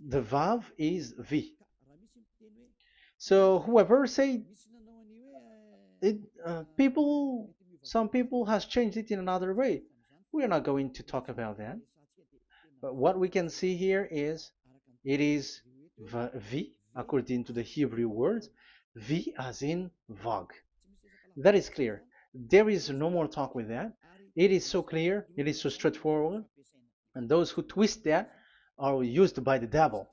The Vav is V. So whoever say it, some people has changed it in another way. We are not going to talk about that. But what we can see here is it is V according to the Hebrew word, V as in Vag. That is clear. There is no more talk with that. It is so clear, it is so straightforward, and those who twist that are used by the devil.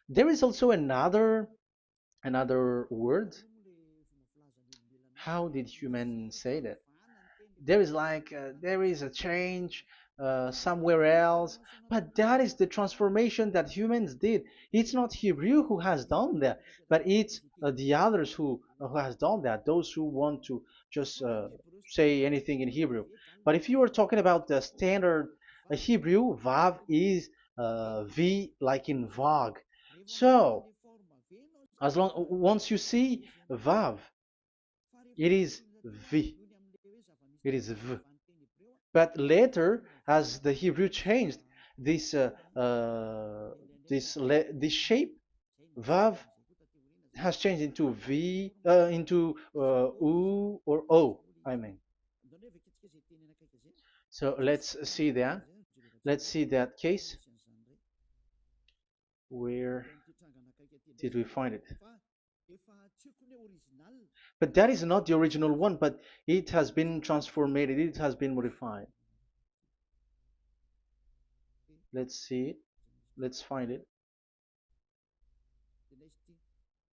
There is also another word. How did humans say that? There is there is a change somewhere else, but that is the transformation that humans did. It's not Hebrew who has done that, but it's the others who has done that, those who want to just say anything in Hebrew. But if you are talking about the standard Hebrew, Vav is V like in Vag. So as long once you see Vav, it is V, it is V. But later, as the Hebrew changed, this this shape, Vav, has changed into V, into U or O. I mean. So let's see that. Let's see that case. Where did we find it? But that is not the original one, but it has been transformed, it has been modified. Let's see it. Let's find it.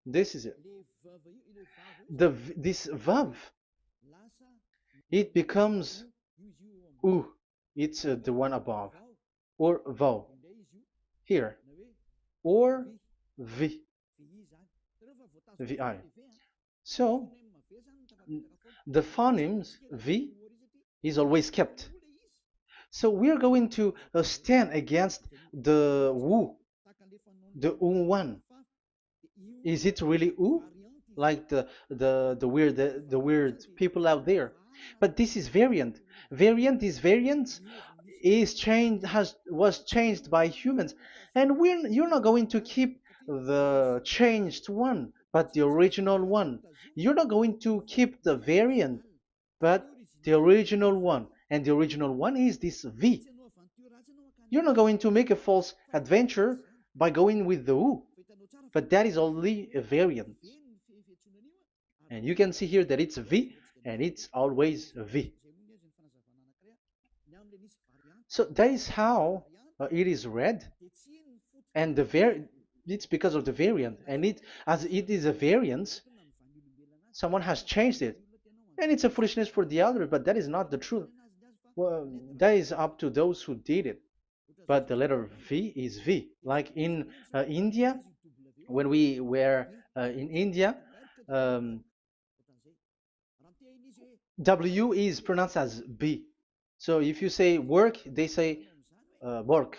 This is it. This vav, it becomes u. It's the one above, or vav here, or v, vi. So the phonemes v is always kept. So we are going to stand against the wu, the u1. Is it really u? Like the weird people out there. But this is variant. This variant is changed was changed by humans. And you're not going to keep the changed one, but the original one. You're not going to keep the variant, but the original one. And the original one is this V. You're not going to make a false adventure by going with the U, but that is only a variant. And you can see here that it's V and it's always V. So that is how it is read, and it's because of the variant, and as it is a variance, someone has changed it, and it's a foolishness for the other, but that is not the truth. Well, that is up to those who did it. But the letter V is V. Like in India, when we were in India, um, W is pronounced as B. So if you say work, they say work.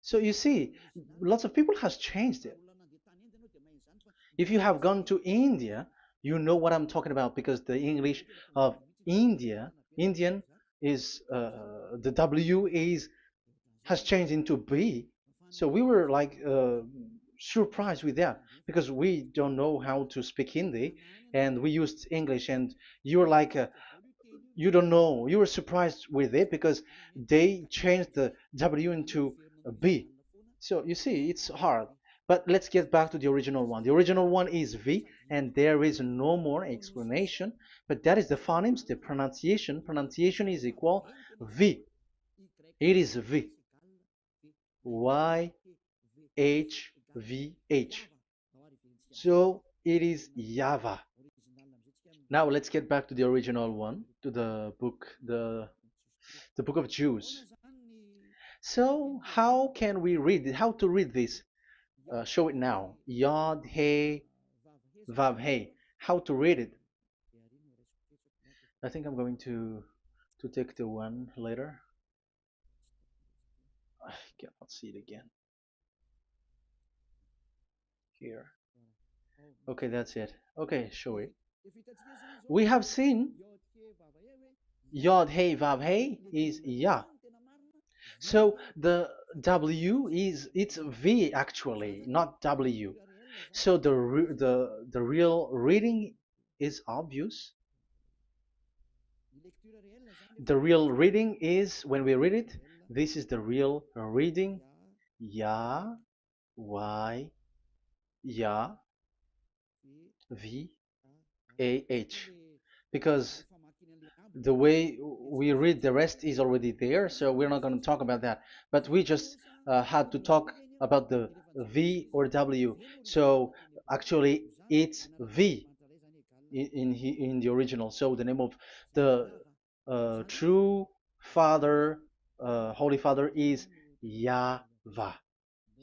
So you see, lots of people has changed it. If you have gone to India, you know what I'm talking about, because the English of Indian is the W has changed into B. So we were like surprised with that, because we don't know how to speak Hindi, and we used English, and you were like you don't know, you were surprised with it because they changed the W into a B. So you see, it's hard. But let's get back to the original one. The original one is V, and there is no more explanation. But that is the phonemes, the pronunciation. Pronunciation is equal V. It is V. Y H V H. So it is YAHVAH. Now let's get back to the original one, to the book, the book of Jews. So how can we read it? How to read this? Show it now. Yod He Vav He. How to read it? I think I'm going to take the one later. I cannot see it again. Here. Okay, that's it. Okay, show it. We have seen Yod He Vav He is Yah. So the W is it's V actually, not W. So the real reading is obvious. The real reading is when we read it, this is the real reading. Ya, Y, Ya, V, A, H. Because the way we read the rest is already there, so we're not going to talk about that. But we just had to talk about the V or W. So actually, it's V in the original. So the name of the true Father, Holy Father, is YAHVAH.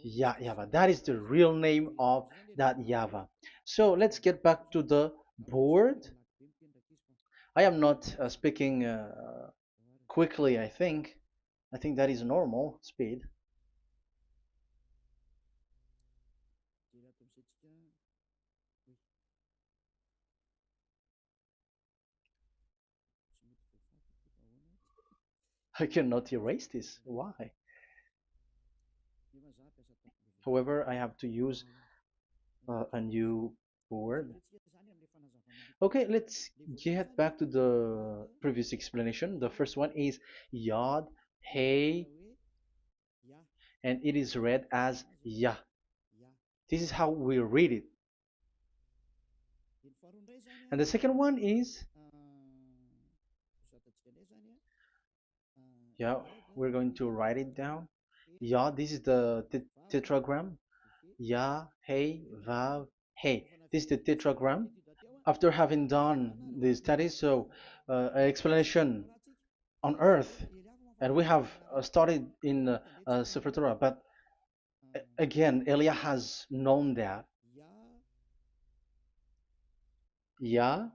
YAHVAH. That is the real name of that YAHVAH. So let's get back to the board. I am not speaking quickly, I think. I think that is normal speed. I cannot erase this. Why? However, I have to use a new board. Okay, let's get back to the previous explanation. The first one is Yod, Hey, and it is read as Yah. This is how we read it. And the second one is, yeah, we're going to write it down. Yod, this is the tetragram. Yah, Hey, Vav, Hey. This is the tetragram. After having done the studies, so an explanation on earth, and we have started in Sefer Torah, but again, Elia has known that. Yah,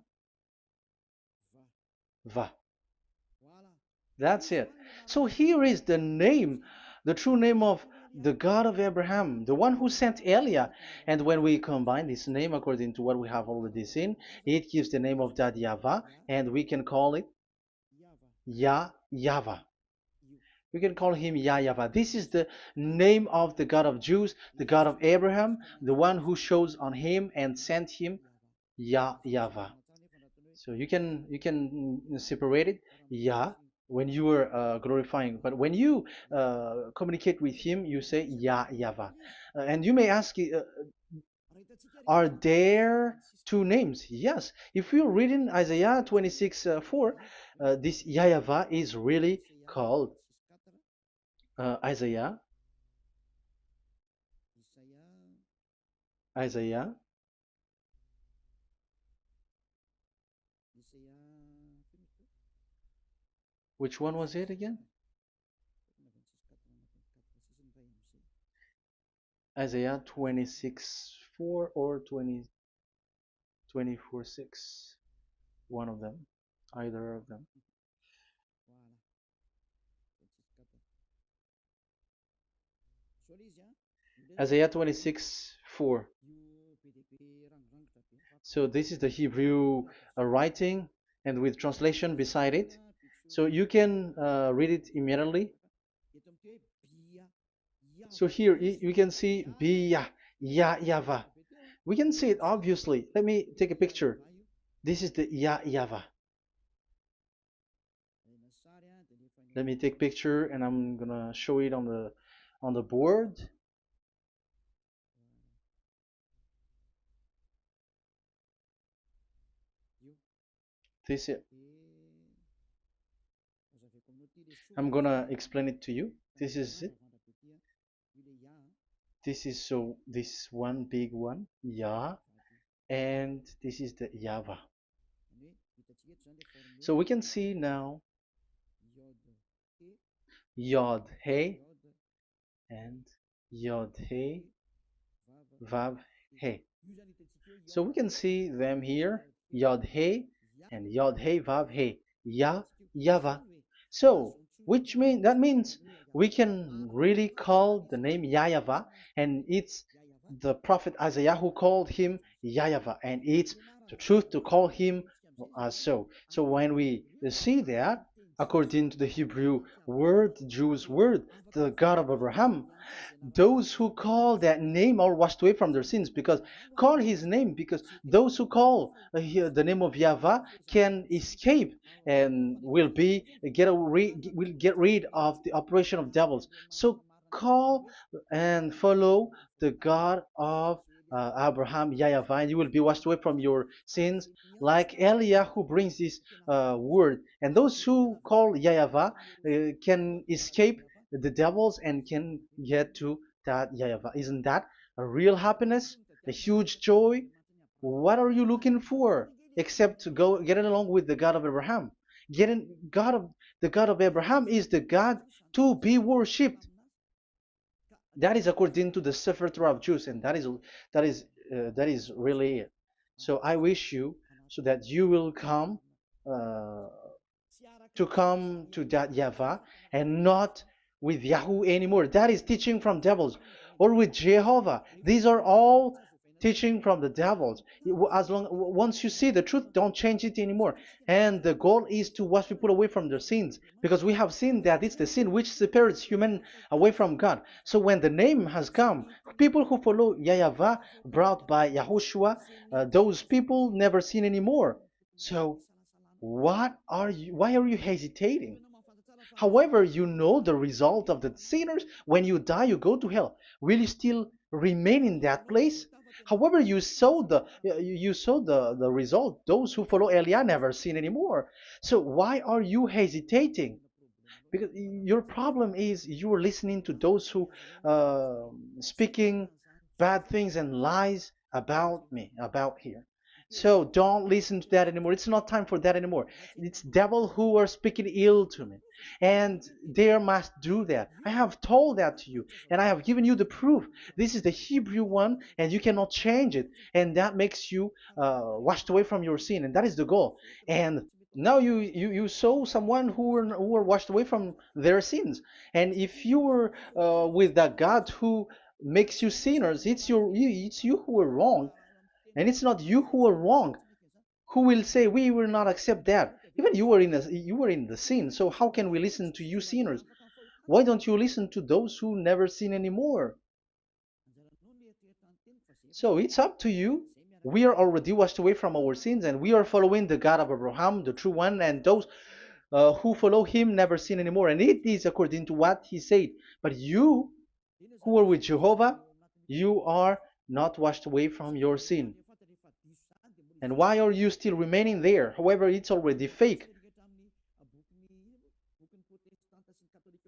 Va. That's it. So here is the name, the true name of the God of Abraham, the one who sent Elia. And when we combine this name according to what we have already seen, it gives the name of that Yahvah, and we can call it Yahvah. We can call him YAHVAH. This is the name of the God of Jews, the God of Abraham, the one who shows on him and sent him, YAHVAH. So you can separate it, Yah, when you are glorifying, but when you communicate with him, you say YAHVAH. And you may ask, are there two names? Yes. If you read in Isaiah 26:4, this YAHVAH is really called Isaiah, Isaiah. Which one was it again? Isaiah 26:4 or 24:6. One of them, either of them. Isaiah 26:4. So this is the Hebrew writing and with translation beside it. So you can read it immediately. So here you can see Biyah, YAHVAH. We can see it obviously. Let me take a picture. This is the YAHVAH. Let me take picture and I'm gonna show it on the board. This is, I'm gonna explain it to you. This is it. This is so this one big one, Yah, and this is the YAHVAH. So we can see now Yod He and Yod He Vav He. So we can see them here, Yod He and Yod He Vav He, Yah, YAHVAH. So that means we can really call the name YAHVAH, and it's the prophet Isaiah who called him YAHVAH, and it's the truth to call him as so. So when we see that, according to the Hebrew word, the Jewish word, the God of Abraham. Those who call that name are washed away from their sins, because call his name, because those who call the name of Yahweh can escape and will get rid of the operation of devils. So call and follow the God of Abraham, Yahweh, and you will be washed away from your sins, like Eliah who brings this word. And those who call Yahweh can escape the devils and can get to that Yahweh. Isn't that a real happiness, a huge joy? What are you looking for except to go getting along with the God of Abraham? Getting God of the God of Abraham is the God to be worshipped. That is according to the Sefer Torah of Jews, and that is really it. So I wish you so that you will uh, come to that Yahweh and not with Yahoo anymore. That is teaching from devils, or with Jehovah. These are all teaching from the devils. As long once you see the truth, don't change it anymore. And the goal is to wash people away from their sins, because we have seen that it's the sin which separates human away from God. So when the name has come, people who follow Yahweh brought by YAHOSHUAH, those people never sin anymore. So why are you hesitating? However, you know the result of the sinners. When you die, you go to hell. Will you still remain in that place? However, you saw the result. Those who follow Eliah never sin anymore. So why are you hesitating? Because your problem is you're listening to those who speaking bad things and lies about me, about here. So don't listen to that anymore. It's not time for that anymore. It's devil who are speaking ill to me, and they must do that. I have told that to you, and I have given you the proof. This is the Hebrew one, and you cannot change it, and that makes you washed away from your sin, and that is the goal. And now you saw someone who were washed away from their sins. And if you were with that God who makes you sinners, it's you who are wrong, and it's not you who are wrong. Who will say we will not accept that? Even you were in the sin, so how can we listen to you sinners? Why don't you listen to those who never sin anymore? So it's up to you. We are already washed away from our sins, and we are following the God of Abraham, the true one, and those who follow him never sin anymore. And it is according to what he said. But you who are with Jehovah, you are not washed away from your sin. And why are you still remaining there? However, it's already fake.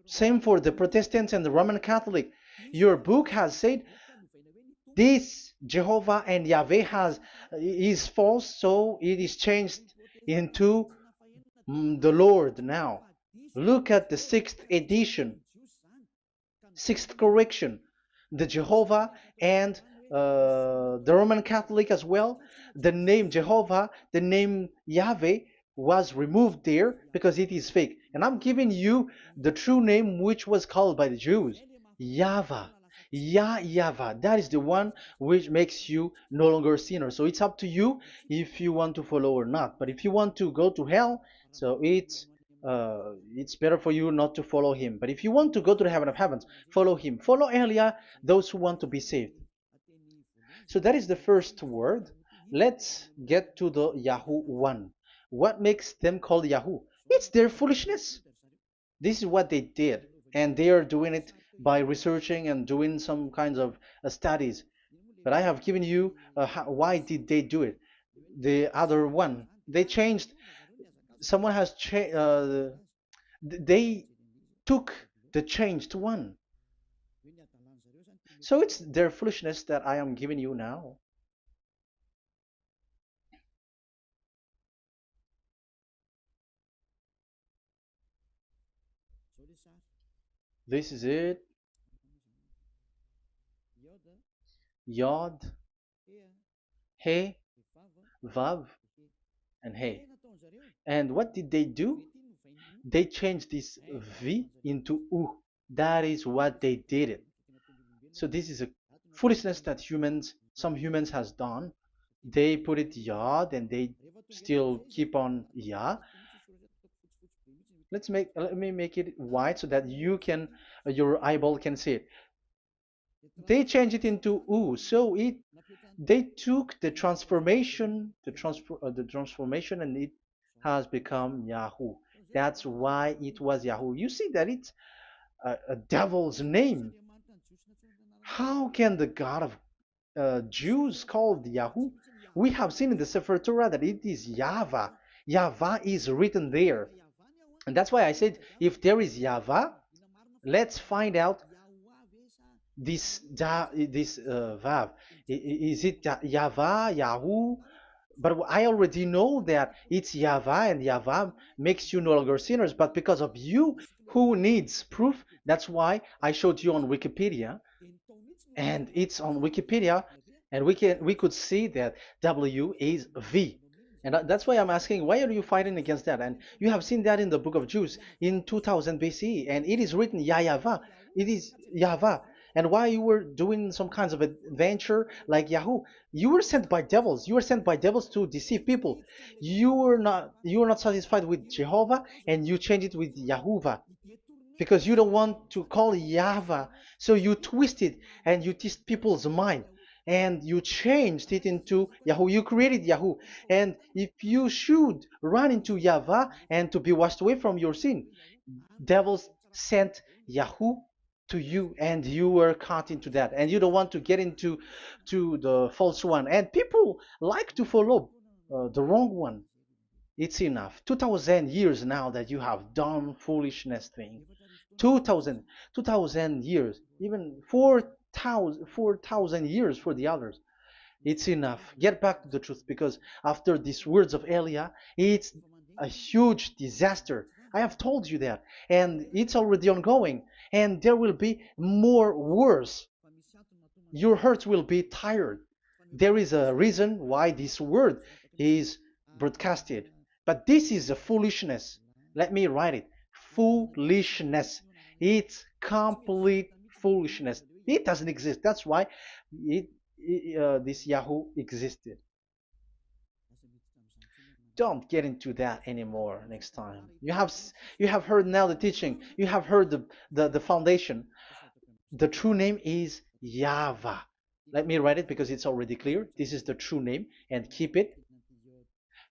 Same for the Protestants and the Roman Catholic. Your book has said this Jehovah and Yahweh is false, so it is changed into the Lord now. Look at the sixth edition, sixth correction. The Jehovah and the Roman Catholic as well. The name Jehovah, the name Yahweh was removed there because it is fake. And I'm giving you the true name which was called by the Jews, Yahvah. Yahvah. That is the one which makes you no longer a sinner. So it's up to you if you want to follow or not. But if you want to go to hell, so it's better for you not to follow him. But if you want to go to the heaven of heavens, follow him. Follow Elia, those who want to be saved. So that is the first word. Let's get to the Yahoo one. What makes them called Yahoo? It's their foolishness. This is what they did, and they are doing it by researching and doing some kinds of studies. But I have given you why did they do it. The other one, they changed. Someone has changed. They took the changed one. So it's their foolishness that I am giving you now. This is it. Yod, He, Vav, and He. And what did they do? They changed this V into U. That is what they did it. So this is a foolishness that some humans has done. They put it Yod and they still keep on Ya. let me make it white so that you can your eyeball can see it. They changed it into U, so it they took the transformation, and it has become Yahoo. That's why it was Yahoo. You see that it's a devil's name. How can the God of Jews called Yahoo? We have seen in the Sefer Torah that it is Yahvah. Yahvah is written there. And that's why I said if there is Yahvah, let's find out this Vav. Is it Yahvah, Yahoo? But I already know that it's Yahvah, and Yahvah makes you no longer sinners. But because of you, who needs proof? That's why I showed you on Wikipedia, and it's on Wikipedia, and we could see that W is V. And that's why I'm asking, why are you fighting against that? And you have seen that in the book of Jude in 2000 BCE, and it is written Yahvah. It is Yahvah. And why you were doing some kinds of adventure like Yahoo? You were sent by devils. You were sent by devils to deceive people. You were not satisfied with Jehovah, and you changed it with Yahuwah because you don't want to call Yahweh. So you twist it and you twist people's mind and you changed it into Yahoo. You created Yahoo. And if you should run into Yahweh and to be washed away from your sin, devils sent Yahoo to you and you were caught into that and you don't want to get into the false one, and people like to follow the wrong one. It's enough. 2000 years now that you have done foolishness thing. 2000 years, even 4,000 years for the others. It's enough. Get back to the truth, because after these words of Elia, it's a huge disaster. I have told you that, and it's already ongoing, and there will be more worse. Your heart will be tired. There is a reason why this word is broadcasted. But this is a foolishness. Let me write it. Foolishness. It's complete foolishness. It doesn't exist. That's why this Yahoo existed. Don't get into that anymore next time. You have heard now the teaching. You have heard the foundation. The true name is Yahvah. Let me write it because it's already clear. This is the true name, and keep it.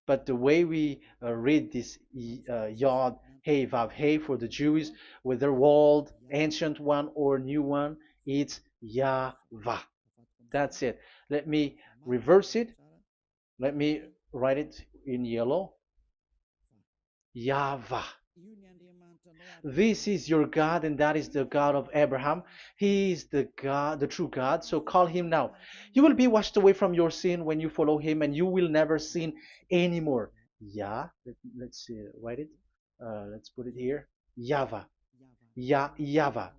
But the way we read this Yod, Hey, Vav, Hey for the Jews, whether old, ancient one, or new one, it's Yahvah. That's it. Let me reverse it. Let me write it in yellow. Yahvah. This is your God, and that is the God of Abraham. He is the God, the true God. So call him now. You will be washed away from your sin when you follow him, and you will never sin anymore. Yeah, let's see, write it. Let's put it here. Yahvah. Yahvah.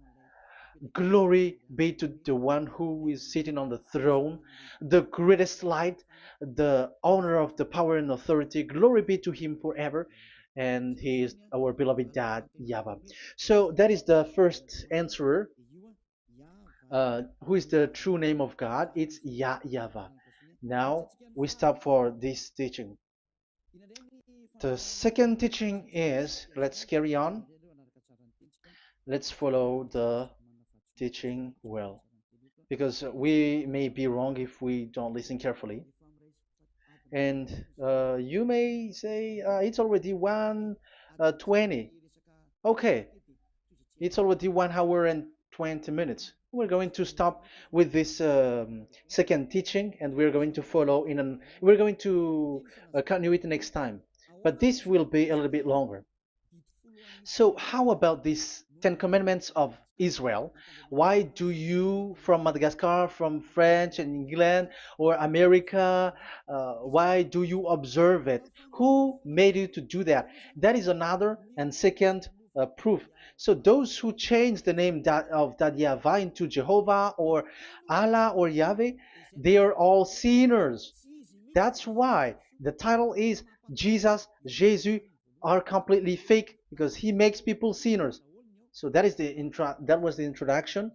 Glory be to the one who is sitting on the throne, the greatest light, the owner of the power and authority. Glory be to him forever. And he is our beloved dad, Yahweh. So that is the first answer. Who is the true name of God? It's Yahweh. Now we stop for this teaching. The second teaching is, let's carry on. Let's follow the teaching well, because we may be wrong if we don't listen carefully. And you may say it's already 1:20. Okay, it's already 1 hour and 20 minutes. We're going to stop with this second teaching, and we're going to follow in an. We're going to continue it next time, but this will be a little bit longer. So how about these 10 commandments of Israel? Why do you from Madagascar, from France and England or America, why do you observe it? Who made you to do that? That is another and second proof. So those who change the name of that Yahweh into Jehovah or Allah or Yahweh, they are all sinners. That's why the title is Jesus are completely fake, because he makes people sinners. So that was the introduction.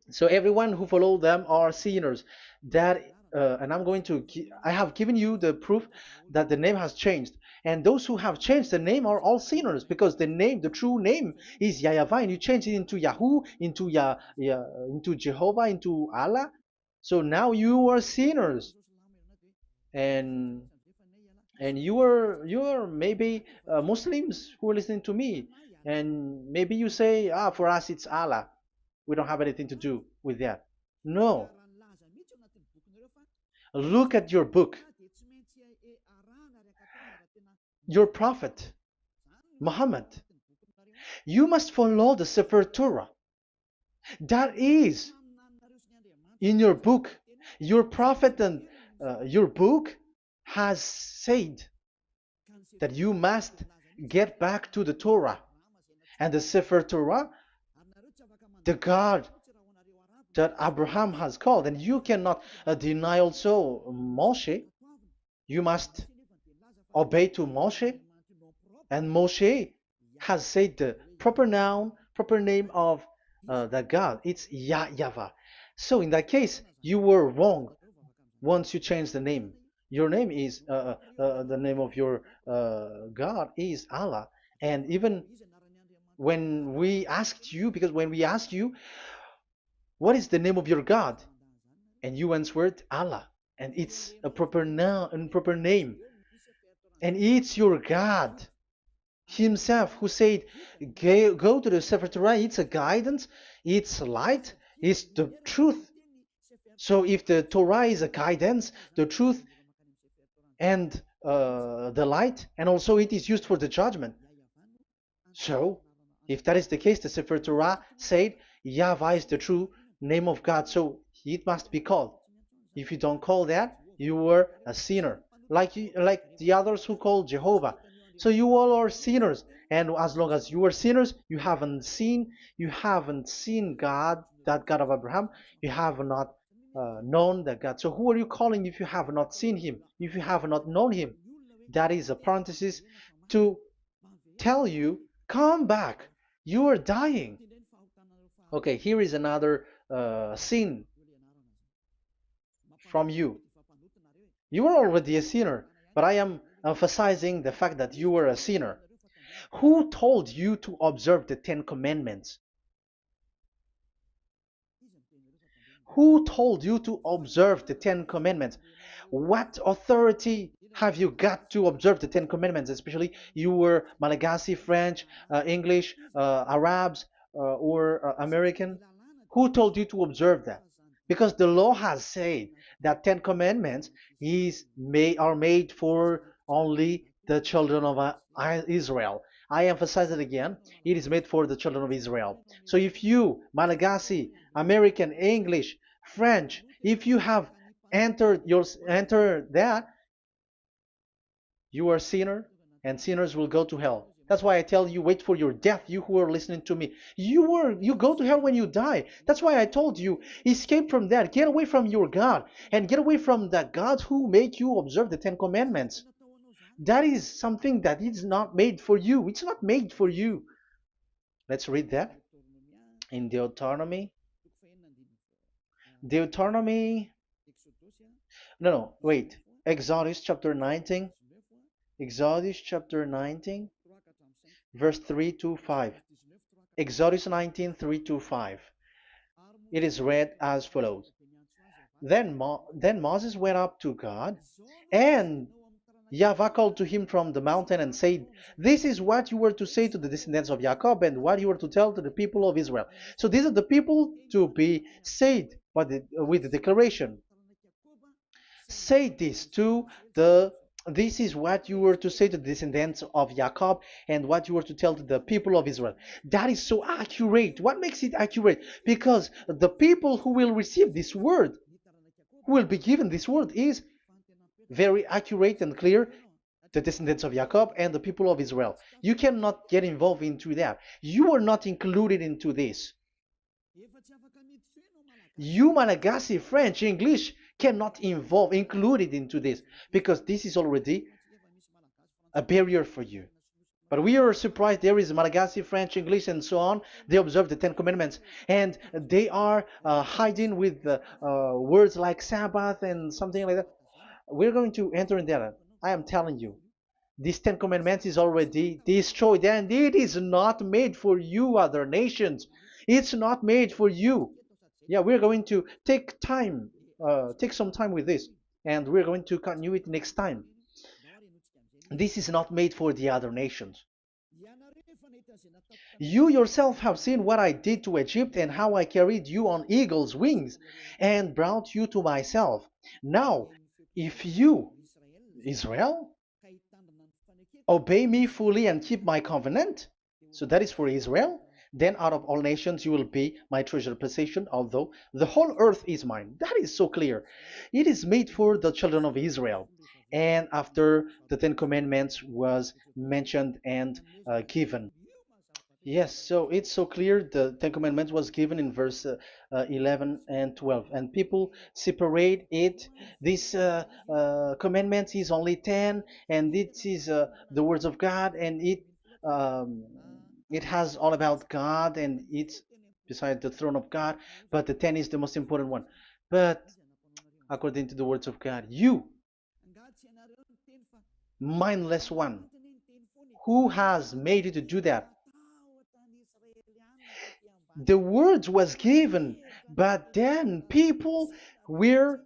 So everyone who follow them are sinners. That and I have given you the proof that the name has changed. And those who have changed the name are all sinners, because the true name is YAHVAH, and you change it into Yahoo, into Jehovah, into Allah. So now you are sinners, and you are maybe Muslims who are listening to me, and maybe you say, for us it's Allah. We don't have anything to do with that. No, look at your book. Your prophet Muhammad, you must follow the Sefer Torah. That is in your book. Your prophet and your book has said that you must get back to the Torah. And the Sefer Torah, the God that Abraham has called, and you cannot deny also Moshe. You must obey to Moshe, and Moshe has said the proper name of the God. It's YAHVAH. So in that case, you were wrong once you change the name. Your name is the name of your God is Allah. And even when we asked you, because when we asked you, what is the name of your God? And you answered Allah, and it's a proper noun and proper name, and it's your God Himself who said, "Go to the Sefer Torah. It's a guidance. It's light. It's the truth." So if the Torah is a guidance, the truth, and the light, and also it is used for the judgment. So if that is the case, the Sefer Torah said YAHVAH is the true name of God, so it must be called. If you don't call that, you were a sinner, like the others who call Jehovah. So you all are sinners, and as long as you are sinners, you haven't seen God, that God of Abraham. You have not known that God. So who are you calling if you have not seen Him? If you have not known Him? That is a parenthesis to tell you, come back. You are dying. Okay, here is another sin from you. You are already a sinner, but I am emphasizing the fact that you were a sinner. Who told you to observe the 10 Commandments? Who told you to observe the 10 Commandments? What authority have you got to observe the 10 Commandments? Especially you were Malagasy, French, English, Arabs, or American. Who told you to observe that? Because the law has said that 10 Commandments are made for only the children of Israel. I emphasize it again. It is made for the children of Israel. So if you, Malagasy, American, English, French, if you have entered that, you are a sinner, and sinners will go to hell. That's why I tell you, wait for your death, you who are listening to me. You go to hell when you die. That's why I told you, escape from that. Get away from your God, and get away from the gods who make you observe the 10 Commandments. That is something that is not made for you. It's not made for you. Let's read that in Deuteronomy. No, wait. Exodus chapter 19. Exodus chapter 19, verse 3 to 5. Exodus 19, 3 to 5. It is read as follows. Then Moses went up to God, and YAHVAH called to him from the mountain and said, "This is what you were to say to the descendants of Jacob, and what you were to tell to the people of Israel." So these are the people to be saved with the declaration. Say this this is what you were to say to the descendants of Jacob, and what you were to tell to the people of Israel. That is so accurate. What makes it accurate? Because the people who will receive this word, who will be given this word, is very accurate and clear. The descendants of Jacob and the people of Israel. You cannot get involved into that. You are not included into this. You, Malagasy, French, English, cannot included into this, because this is already a barrier for you. But we are surprised there is Malagasy, French, English, and so on. They observe the Ten Commandments, and they are hiding with words like Sabbath and something like that. We're going to enter in there. I am telling you, this Ten Commandments is already destroyed, and it is not made for you, other nations. It's not made for you. Yeah, we're going to take some time with this, and we're going to continue it next time. This is not made for the other nations. You yourself have seen what I did to Egypt and how I carried you on eagle's wings and brought you to myself. Now, if you, Israel, obey me fully and keep my covenant, so that is for Israel, then out of all nations you will be my treasured possession, although the whole earth is mine. That is so clear. It is made for the children of Israel. And after the Ten Commandments was mentioned and given. Yes, so it's so clear. The Ten Commandments was given in verse 11 and 12, and people separate it. This commandment is only 10, and it is the words of God, and um, it has all about God, and it's beside the throne of God. But the 10 is the most important one. But according to the words of God, you, mindless one, who has made you to do that? The words was given, but then people were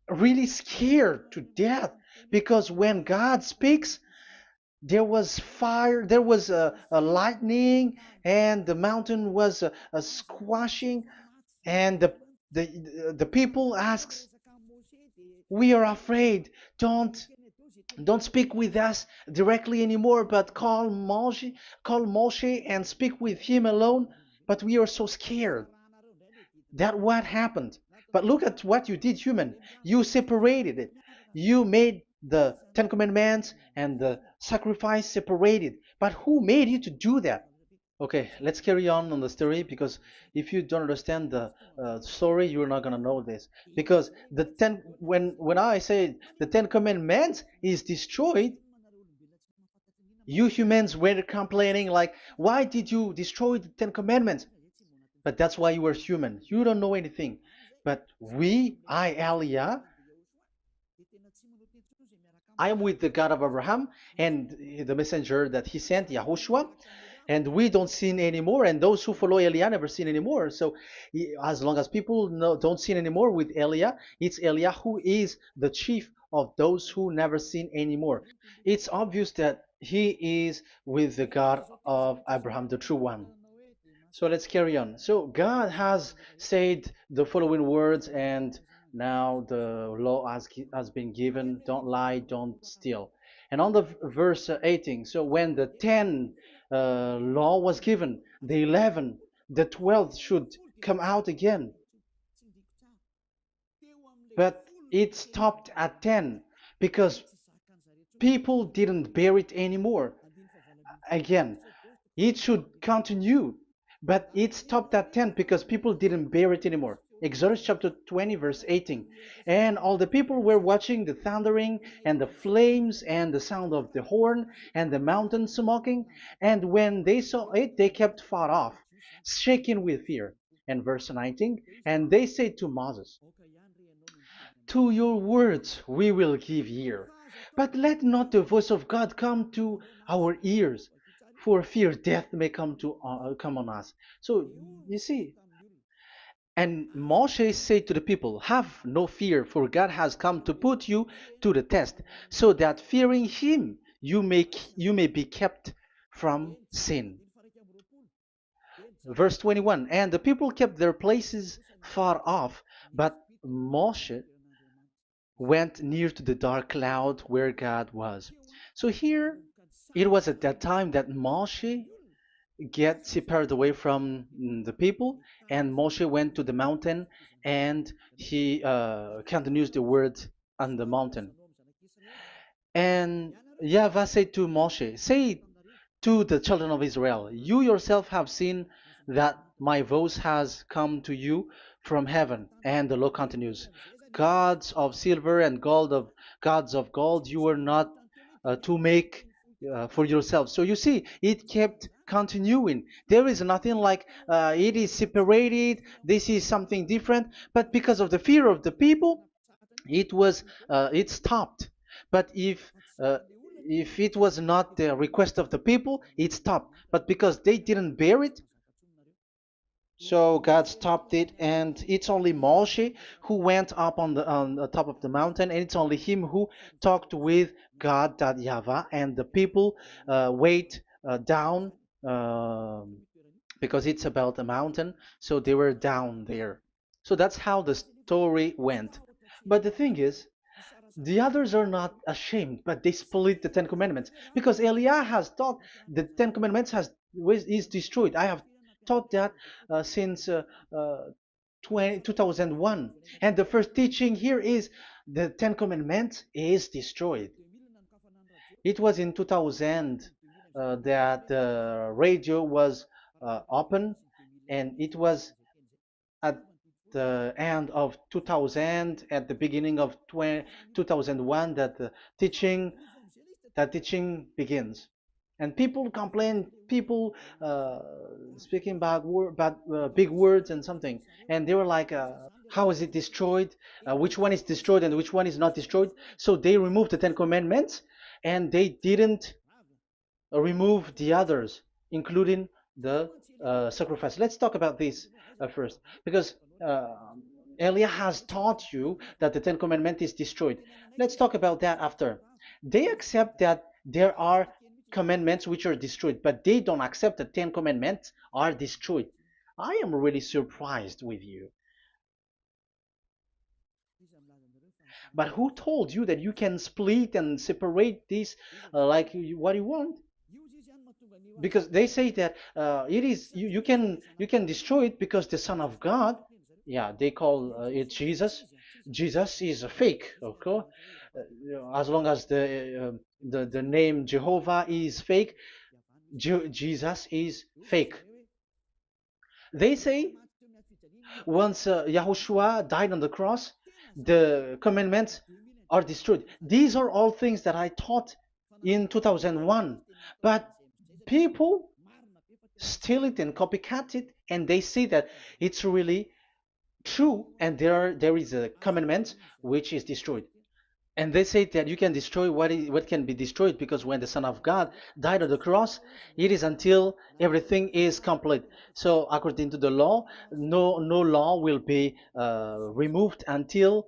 really scared to death because when God speaks, there was fire, there was a lightning, and the mountain was a squashing, and the people asks, "We are afraid. Don't speak with us directly anymore, but call Moshe and speak with him alone." But we are so scared. That what happened. But look at what you did, human. You separated it. You made the Ten Commandments and the sacrifice separated. But who made you to do that? Okay, let's carry on the story because if you don't understand the story, you're not gonna know this. Because when I say the Ten Commandments is destroyed, you humans were complaining like, why did you destroy the Ten Commandments? But that's why you were human. You don't know anything. But Elia, I am with the God of Abraham and the messenger that he sent, YAHOSHUAH, and we don't sin anymore. And those who follow Elia never sin anymore. So as long as people don't sin anymore with Elia, it's Elia who is the chief of those who never sin anymore. It's obvious that he is with the God of Abraham, the true one. So let's carry on. So God has said the following words, and now the law has been given: don't lie, don't steal. And on the verse 18, so when the 10 law was given, the 11, the 12th should come out again. But it stopped at 10 because people didn't bear it anymore. Again, it should continue, but it stopped at 10 because people didn't bear it anymore. Exodus chapter 20, verse 18. And all the people were watching the thundering and the flames and the sound of the horn and the mountain smoking. And when they saw it, they kept far off, shaking with fear. And verse 19, and they said to Moses, to your words we will give ear, but let not the voice of God come to our ears, for fear death may come on us. So you see, and Moshe said to the people, have no fear, for God has come to put you to the test, so that fearing him you may be kept from sin. Verse 21, and the people kept their places far off, but Moshe went near to the dark cloud where God was. So here, it was at that time that Moshe get separated away from the people, and Moshe went to the mountain, and he continues the word on the mountain. And YAHVAH said to Moshe, say to the children of Israel, you yourself have seen that my voice has come to you from heaven. And the law continues, gods of silver and gods of gold you were not to make for yourself. So you see, it kept continuing. There is nothing like it is separated. This is something different. But because of the fear of the people, it stopped. But if it was not the request of the people, it stopped. But because they didn't bear it, so God stopped it, and it's only Moshe who went up on the top of the mountain, and it's only him who talked with God, that Yahweh, and the people wait down, because it's about a mountain, so they were down there. So that's how the story went. But the thing is, the others are not ashamed, but they split the Ten Commandments because Eliah has taught the Ten Commandments is destroyed. I have taught that since uh, 2001, and the first teaching here is the Ten Commandments is destroyed. It was in 2000 that the radio was open, and it was at the end of 2000, at the beginning of 2001, that the teaching that teaching begins. And people complain, people uh, speaking bad, big words and something, and they were like, how is it destroyed, which one is destroyed and which one is not destroyed. So they removed the Ten Commandments, and they didn't remove the others, including the sacrifice. Let's talk about this first, because uh, Elia has taught you that the Ten Commandments is destroyed. Let's talk about that after. They accept that there are commandments which are destroyed, but they don't accept that Ten Commandments are destroyed. I am really surprised with you. But who told you that you can split and separate this like what you want? Because they say that it is you can destroy it because the Son of God, yeah, they call it Jesus. Jesus is a fake, of course. As long as the name Jehovah is fake, Jesus is fake. They say once Yahushua died on the cross, the commandments are destroyed. These are all things that I taught in 2001, but people steal it and copycat it, and they say that it's really true, and there is a commandment which is destroyed. And they say that you can destroy what can be destroyed, because when the Son of God died on the cross, it is until everything is complete. So according to the law, no law will be removed until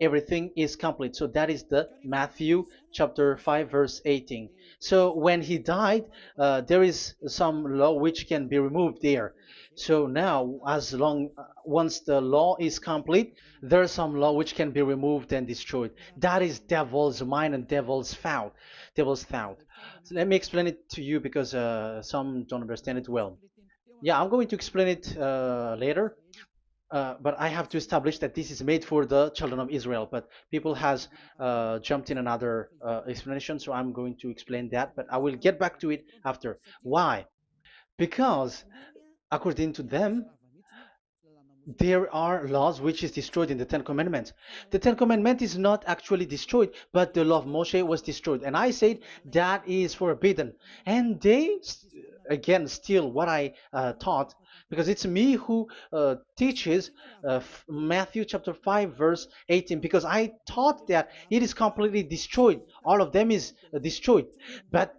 everything is complete. So that is the Matthew chapter 5 verse 18. So when he died, there is some law which can be removed there. So now, as long once the law is complete, there's some law which can be removed and destroyed. That is devil's mind and devil's thought. Devil's thought. So let me explain it to you, because some don't understand it well. Yeah, I'm going to explain it later. But I have to establish that this is made for the children of Israel. But people has jumped in another explanation, so I'm going to explain that. But I will get back to it after. Why? Because according to them, there are laws which is destroyed in the Ten Commandments. The Ten Commandment is not actually destroyed, but the law of Moshe was destroyed. And I said that is forbidden. And they again steal what I taught, because it's me who teaches Matthew chapter 5 verse 18, because I taught that it is completely destroyed. All of them is destroyed. But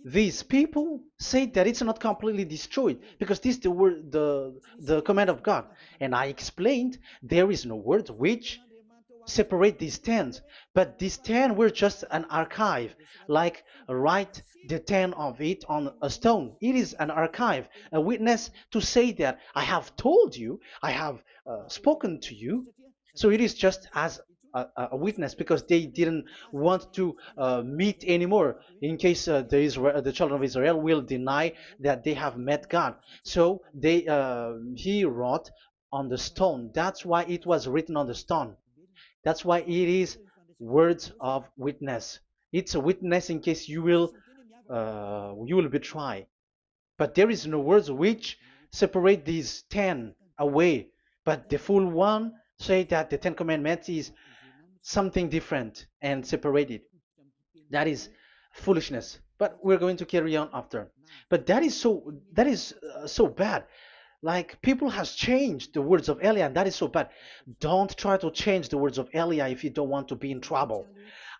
these people say that it's not completely destroyed, because this is the word, the command of God. And I explained there is no word which separate these tens, but these 10 were just an archive, like write the 10 of it on a stone. It is an archive, a witness to say that I have told you, I have spoken to you. So it is just as a witness, because they didn't want to meet anymore, in case the children of Israel will deny that they have met God. So he wrote on the stone. That's why it was written on the stone. That's why it is words of witness. It's a witness in case you will betray. But there is no words which separate these 10 away. But the full one say that the Ten Commandments is something different and separated. That is foolishness. But we're going to carry on after. But that is so bad. Like people has changed the words of Elia, and that is so bad. Don't try to change the words of Elia if you don't want to be in trouble.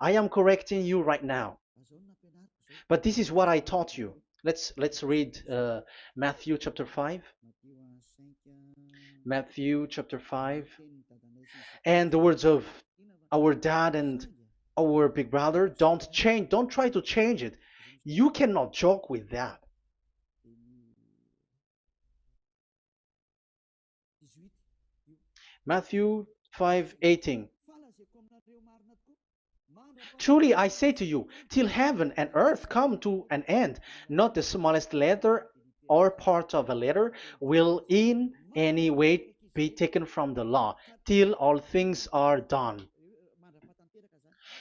I am correcting you right now. But this is what I taught you. Let's read Matthew chapter 5. Matthew chapter 5. And the words of our dad and our big brother, don't try to change it. You cannot joke with that. Matthew 5:18. Truly I say to you, till heaven and earth come to an end, not the smallest letter or part of a letter will in any way be taken from the law, till all things are done.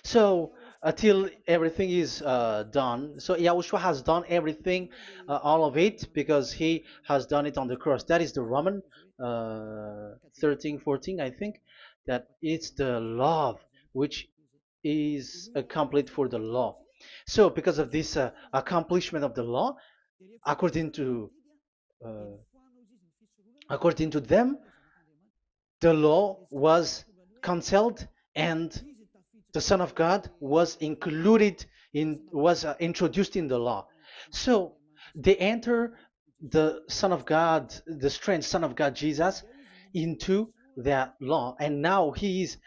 So until everything is done, so Yahushua has done everything, all of it, because he has done it on the cross. That is the Roman 13, 14, I think, that it's the love which is accomplished for the law. So because of this accomplishment of the law, according to uh, according to them, the law was cancelled and the Son of God was introduced in the law. So they enter the Son of God, the strange Son of God Jesus, into that law, and now he's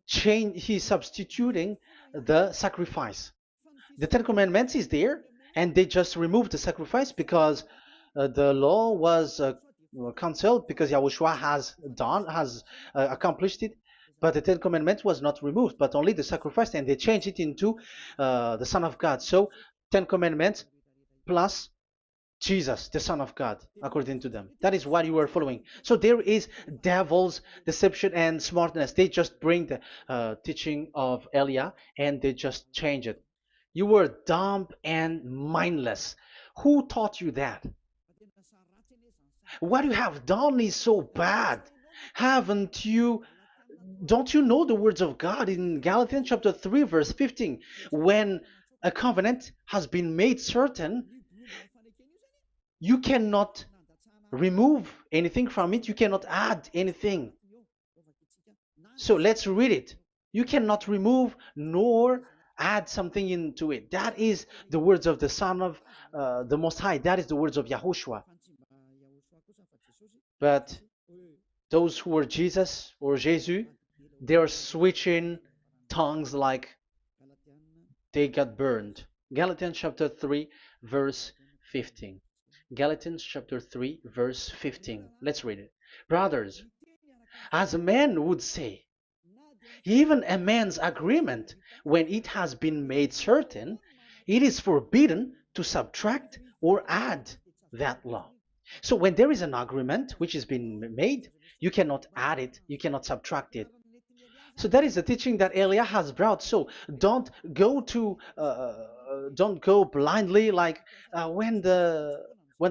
substituting the sacrifice. The Ten Commandments is there, and they just removed the sacrifice because the law was cancelled because Yahushua has accomplished it. But the Ten Commandments was not removed, but only the sacrifice, and they changed it into the Son of God. So Ten Commandments plus Jesus, the Son of God, according to them. That is what you are following. So there is devil's deception and smartness. They just bring the teaching of Elia and they just change it. You were dumb and mindless. Who taught you that? What you have done is so bad. Haven't you? Don't you know the words of God in Galatians chapter 3, verse 15? When a covenant has been made certain, you cannot remove anything from it, you cannot add anything. So let's read it. You cannot remove nor add something into it. That is the words of the Son of the Most High. That is the words of Yahushua. But those who are Jesus or Jesus, they are switching tongues like they got burned. Galatians chapter 3, verse 15. Galatians chapter 3, verse 15. Let's read it. Brothers, as a man would say, even a man's agreement, when it has been made certain, it is forbidden to subtract or add that law. So when there is an agreement which has been made, you cannot add it, you cannot subtract it. So that is the teaching that Elia has brought. So don't go blindly like when the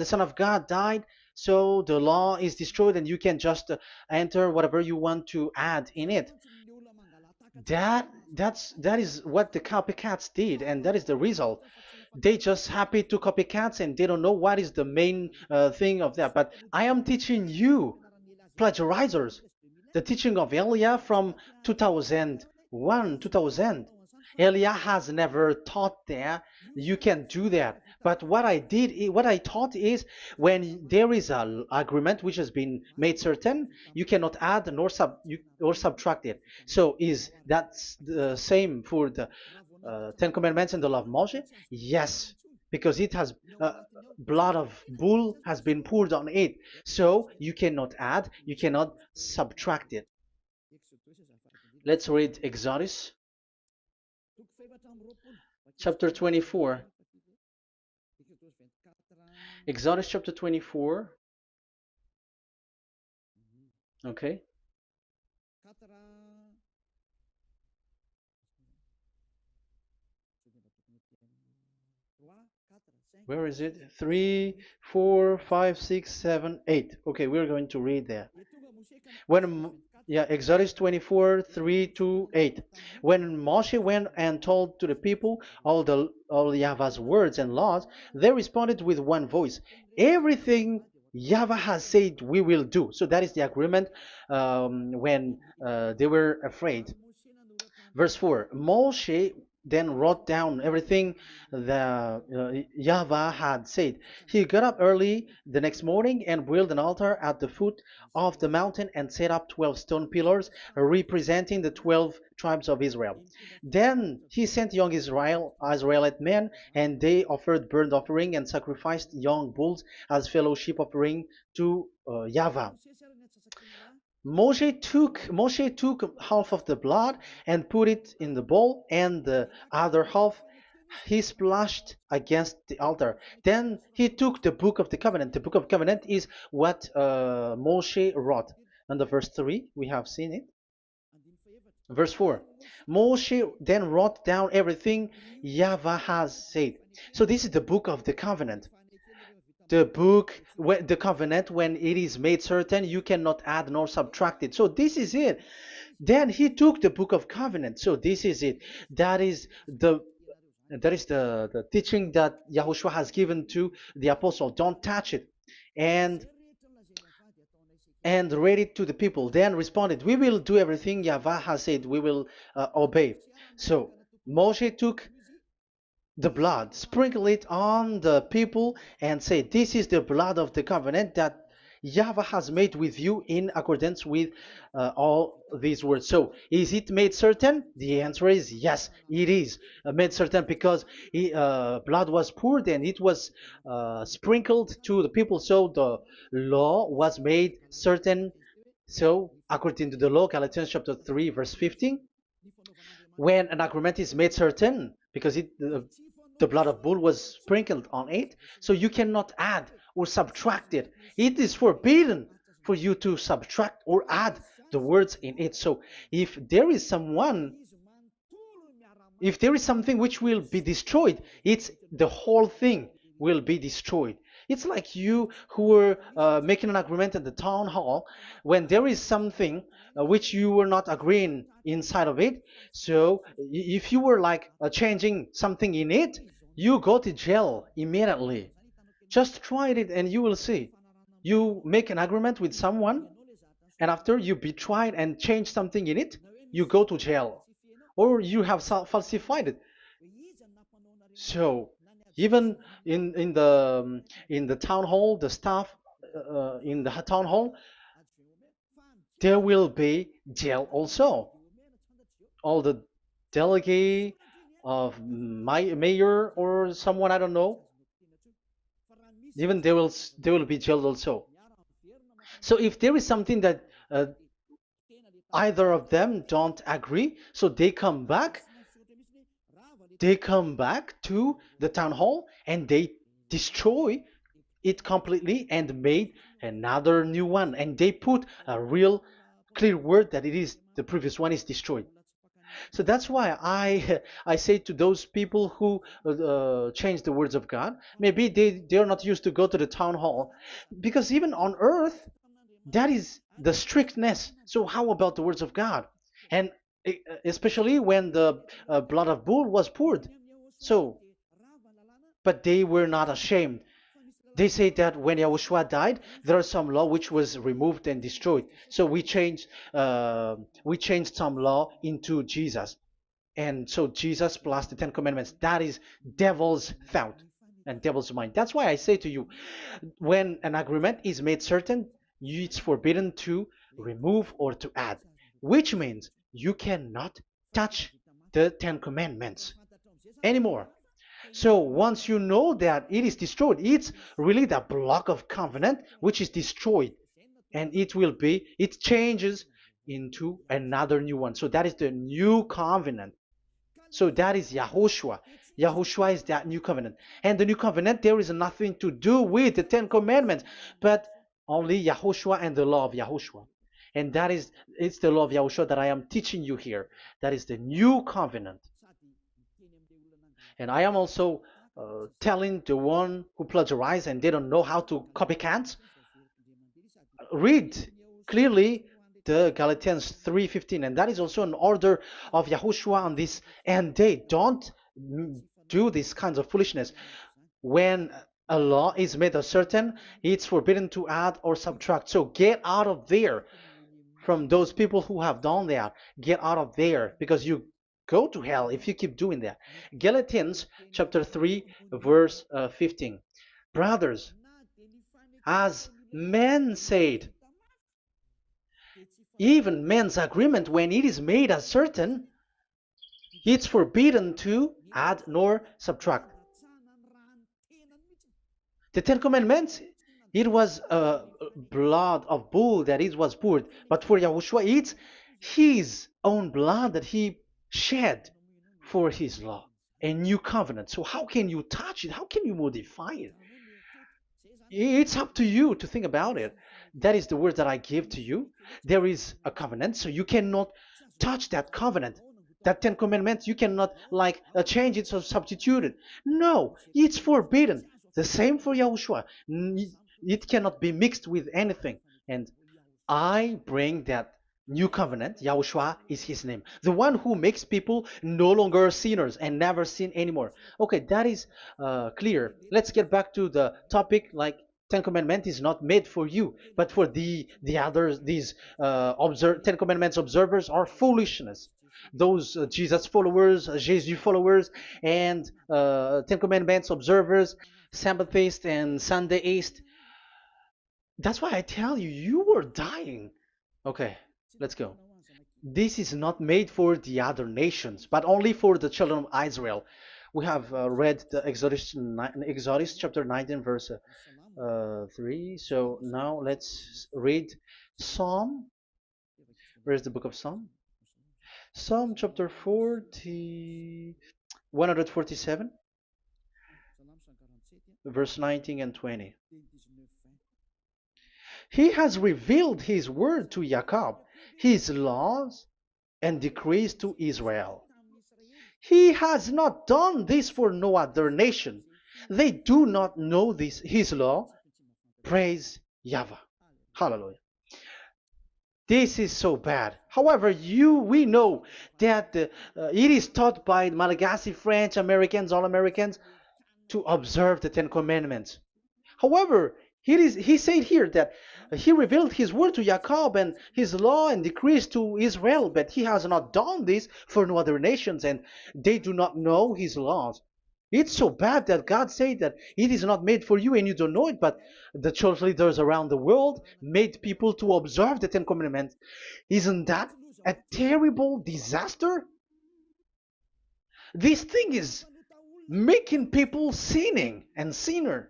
Son of God died. So the law is destroyed, and you can just enter whatever you want to add in it. That is what the copycats did, and that is the result. They just happy to copycats, and they don't know what is the main thing of that. But I am teaching you plagiarizers the teaching of Elia from 2001, 2000. Elia has never taught that you can do that. But what I taught is when there is an agreement which has been made certain, you cannot add or subtract it. So is that the same for the Ten Commandments and the law of Moshe? Yes, because it has blood of bull has been poured on it. So you cannot add, you cannot subtract it. Let's read Exodus chapter 24. Exodus chapter 24. Okay. Where is it? 3, 4, 5, 6, 7, 8. Okay, we're going to read there. When yeah, Exodus 24, 3 to 8. When Moshe went and told to the people all Yahweh's words and laws, they responded with one voice. Everything Yahweh has said we will do. So that is the agreement when they were afraid. Verse 4. Moshe then wrote down everything the Yahweh had said. He got up early the next morning and built an altar at the foot of the mountain and set up 12 stone pillars representing the 12 tribes of Israel. Then he sent young Israelite men, and they offered burnt offering and sacrificed young bulls as fellowship offering to Yahweh. Moshe took half of the blood and put it in the bowl, and the other half he splashed against the altar. Then he took the book of the covenant. The book of covenant is what Moshe wrote. And the verse 3, we have seen it. Verse 4. Moshe then wrote down everything Yahweh has said. So this is the book of the covenant. The covenant, when it is made certain, you cannot add nor subtract it. So this is it. Then he took the book of covenant. So this is it. That is the teaching that Yahushua has given to the apostle. Don't touch it. And read it to the people. Then responded, we will do everything Yahweh has said. We will obey. So Moshe took the blood, sprinkle it on the people, and say, this is the blood of the covenant that Yahweh has made with you in accordance with all these words. So, is it made certain? The answer is yes, it is made certain, because blood was poured and it was sprinkled to the people. So, the law was made certain. So, according to the law, Galatians chapter 3, verse 15, when an agreement is made certain, because the blood of bull was sprinkled on it, so you cannot add or subtract it. It is forbidden for you to subtract or add the words in it. So if there is something which will be destroyed, it's the whole thing will be destroyed. It's like you who were making an agreement at the town hall, when there is something which you were not agreeing inside of it. So if you were like changing something in it, you go to jail immediately. Just try it and you will see. You make an agreement with someone, and after you betray it and change something in it, you go to jail, or you have falsified it. So even in the town hall, the staff in the town hall, there will be jail also. All the delegate of my mayor or someone, I don't know, even they will be jailed also. So if there is something that either of them don't agree, so they come back to the town hall and they destroy it completely and made another new one, and they put a real clear word that it is the previous one is destroyed. So that's why I say to those people who change the words of God, maybe they are not used to go to the town hall, because even on earth that is the strictness. So how about the words of God? And especially when the blood of bull was poured. So, but they were not ashamed. They say that when Yahushua died, there is some law which was removed and destroyed. So we changed some law into Jesus, and so Jesus plus the Ten Commandments. That is devil's thought and devil's mind. That's why I say to you, when an agreement is made certain, it's forbidden to remove or to add, which means you cannot touch the Ten Commandments anymore. So once you know that it is destroyed, it's really the block of covenant which is destroyed, and it changes into another new one. So that is the new covenant. So that is Yahushua. Yahushua is that new covenant. And the new covenant, there is nothing to do with the Ten Commandments, but only Yahushua and the law of Yahushua. And it's the law of Yahushua that I am teaching you here. That is the new covenant. And I am also telling the one who plagiarize and they don't know how to copycat, read clearly the Galatians 3:15, and that is also an order of Yahushua on this end day. Don't do these kinds of foolishness. When a law is made a certain, it's forbidden to add or subtract. So get out of there from those people who have done that. Get out of there, because you go to hell if you keep doing that. Galatians chapter 3 verse 15. Brothers, as men said, even men's agreement, when it is made as certain, it's forbidden to add nor subtract. The Ten Commandments, it was blood of bull that it was poured, but for Yahushua, it's his own blood that he shed for his law, a new covenant. So how can you touch it? How can you modify it? It's up to you to think about it. That is the word that I give to you. There is a covenant, so you cannot touch that covenant. That Ten Commandments, you cannot like change it or substitute it. No, it's forbidden. The same for Yahushua. It cannot be mixed with anything. And I bring that new covenant. Yahushua is his name. The one who makes people no longer sinners and never sin anymore. Okay, that is clear. Let's get back to the topic. Like, Ten Commandments is not made for you, but for the others. These Ten Commandments observers are foolishness. Those Jesus followers, Jesus followers, and Ten Commandments observers, Sabbathists and Sundayist. That's why I tell you, you were dying. Okay, let's go. This is not made for the other nations, but only for the children of Israel. We have read the Exodus chapter 19, verse 3. So now let's read Psalm. Where's the book of Psalm? Psalm chapter 40, 147, verse 19 and 20. He has revealed his word to Jacob, his laws and decrees to Israel. He has not done this for no other nation. They do not know this, his law. Praise YAHVAH. Hallelujah. This is so bad. However, we know that it is taught by Malagasy, French, Americans, all Americans, to observe the Ten Commandments. However, he said here that he revealed his word to Jacob and his law and decrees to Israel, but he has not done this for no other nations, and they do not know his laws. It's so bad that God said that it is not made for you and you don't know it, but the church leaders around the world made people to observe the Ten Commandments. Isn't that a terrible disaster? This thing is making people sinning and sinner.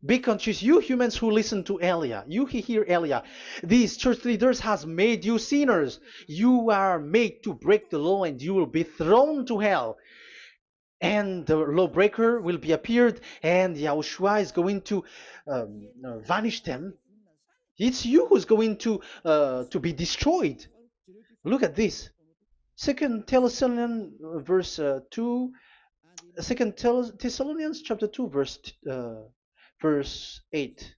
Be conscious, you humans who listen to Elia, you hear Elia, these church leaders has made you sinners. You are made to break the law and you will be thrown to hell. And the lawbreaker will be appeared and Yahushua is going to vanish them. It's you who's going to be destroyed. Look at this. Second Thessalonians verse 2. Second Thessalonians chapter 2 verse 8.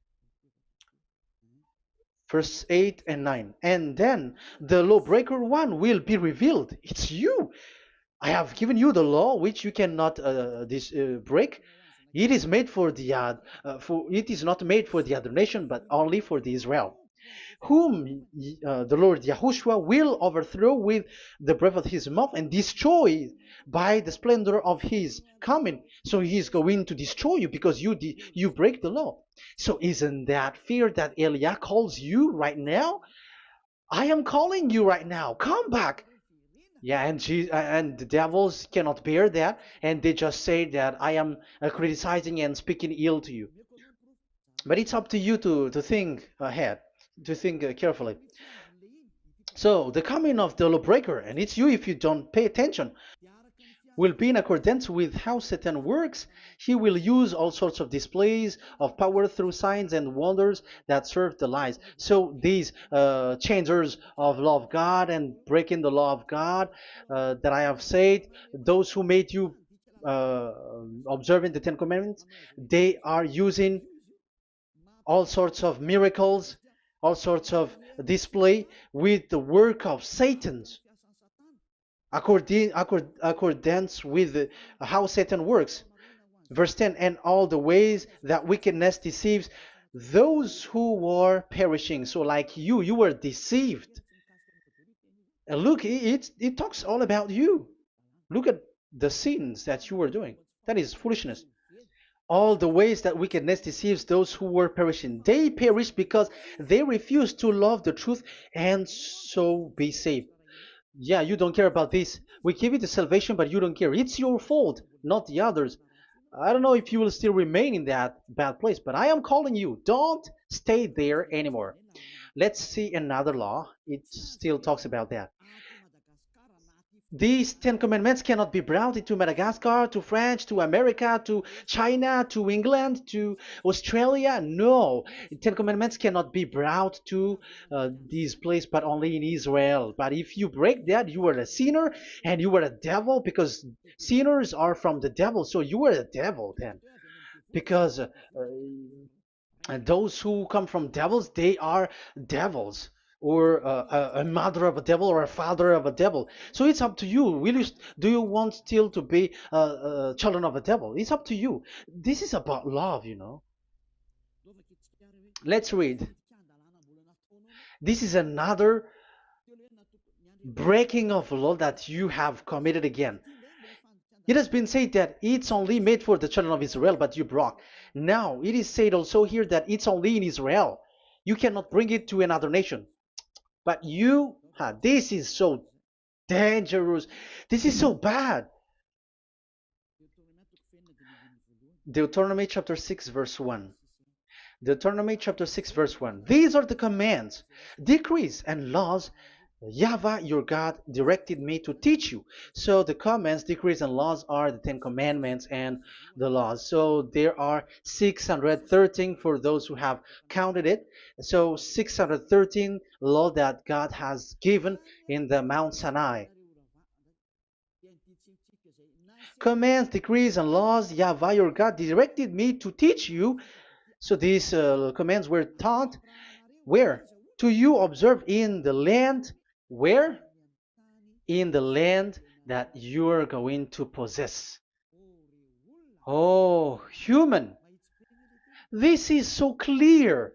Verse 8 and 9. And then the lawbreaker one will be revealed. It's you. I have given you the law which you cannot break. It is made for the it is not made for the other nation, but only for the Israel, whom the Lord Yahushua will overthrow with the breath of his mouth and destroy by the splendor of his coming. So he is going to destroy you because you break the law. So isn't that fear that Elia calls you right now? I am calling you right now. Come back. Yeah, and the devils cannot bear that, and they just say that I am criticizing and speaking ill to you. But it's up to you to think ahead, to think carefully. So the coming of the lawbreaker, and it's you if you don't pay attention, will be in accordance with how Satan works. He will use all sorts of displays of power through signs and wonders that serve the lies. So these changers of law of God and breaking the law of God that I have said, those who made you observing the Ten Commandments, they are using all sorts of miracles all sorts of display with the work of Satan's accordance with how Satan works. Verse 10, and all the ways that wickedness deceives those who were perishing. So like you were deceived. And look, it talks all about you. Look at the sins that you were doing. That is foolishness. All the ways that wickedness deceives those who were perishing. They perish because they refuse to love the truth and so be saved. Yeah, you don't care about this. We give you the salvation, but you don't care. It's your fault, not the others. I don't know if you will still remain in that bad place, but I am calling you. Don't stay there anymore. Let's see another law. It still talks about that. These Ten Commandments cannot be brought into Madagascar, to France, to America, to China, to England, to Australia. No, Ten Commandments cannot be brought to these places, but only in Israel. But if you break that, you are a sinner and you are a devil, because sinners are from the devil. So you are a devil then, because and those who come from devils, they are devils, or a mother of a devil, or a father of a devil. So it's up to you. Do you want still to be children of a devil? It's up to you. This is about love. Let's read. This is another breaking of law that you have committed again. It has been said that it's only made for the children of Israel, but you broke. Now, it is said also here that it's only in Israel. You cannot bring it to another nation. But this is so dangerous. This is so bad. Deuteronomy chapter 6, verse 1. Deuteronomy chapter 6, verse 1. These are the commands, decrees, and laws YAHVAH your God directed me to teach you. So the commands, decrees, and laws are the Ten Commandments and the laws. So there are 613 for those who have counted it. So 613 law that God has given in the Mount Sinai. Commands, decrees, and laws YAHVAH your God directed me to teach you. So these commands were taught where? To you observe in the land. Where? In the land that you are going to possess. Oh, human. This is so clear.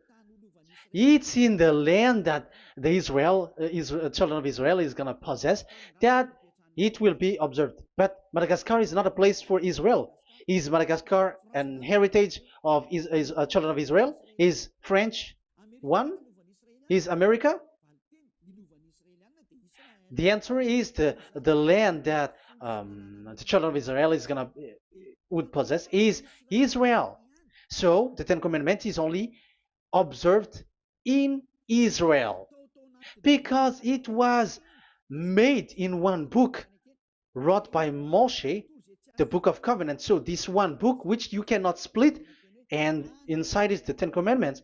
It's in the land that the children of Israel is going to possess that it will be observed. But Madagascar is not a place for Israel. Is Madagascar an heritage of children of Israel? Is French one? Is America? The answer is the land that the children of Israel would possess is Israel. So the Ten Commandments is only observed in Israel because it was made in one book wrote by Moshe, the Book of Covenant. So this one book, which you cannot split, and inside is the Ten Commandments.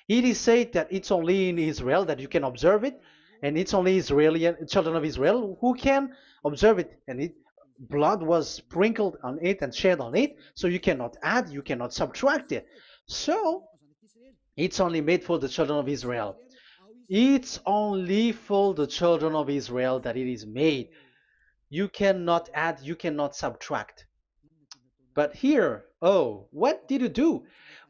It is said that it's only in Israel that you can observe it, and it's only children of Israel who can observe it. And blood was sprinkled on it and shed on it, so you cannot add, you cannot subtract it. So it's only made for the children of Israel. It's only for the children of Israel that it is made. You cannot add, you cannot subtract. But here, oh, what did you do?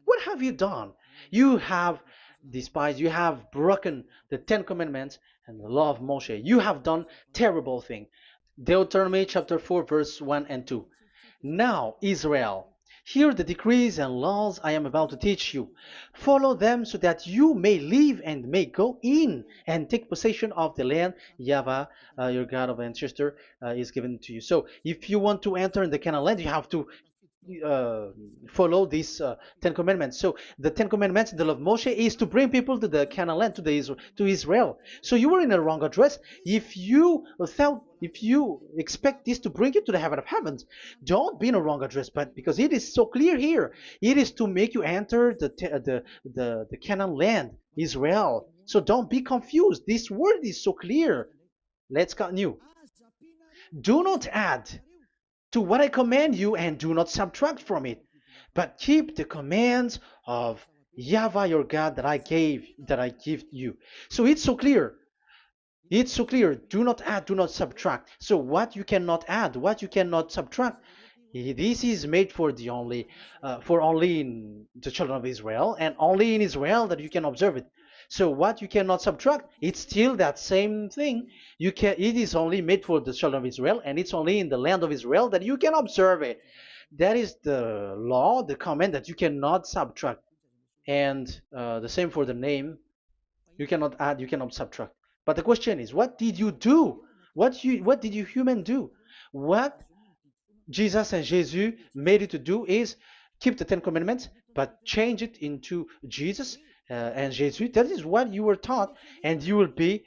What have you done? You have despised, you have broken the Ten Commandments and the law of Moshe. You have done terrible thing. Deuteronomy chapter 4, verse 1 and 2. Now, Israel, hear the decrees and laws I am about to teach you. Follow them so that you may live and may go in and take possession of the land YAHVAH, your God of ancestor, is given to you. So if you want to enter in the Canaan land, you have to follow these Ten Commandments. So the Ten Commandments, the law of Moshe, is to bring people to the Canaan land, to Israel. So you were in the wrong address. If you expect this to bring you to the heaven of heavens, don't be in a wrong address. But because it is so clear here, it is to make you enter the Canaan land, Israel. So don't be confused. This word is so clear. Let's continue. Do not add to what I command you, and do not subtract from it, but keep the commands of Yahweh your God that I give you. So it's so clear. It's so clear. Do not add, do not subtract. So what you cannot add, what you cannot subtract, this is made for only in the children of Israel, and only in Israel that you can observe it. So what you cannot subtract, it's still that same thing. It is only made for the children of Israel, and it's only in the land of Israel that you can observe it. That is the law, the command that you cannot subtract. And the same for the name. You cannot add, you cannot subtract. But the question is, what did you do? What did you human do? What Jesus and Jesus made you to do is keep the Ten Commandments, but change it into Jesus and Jesus. That is what you were taught, and you will be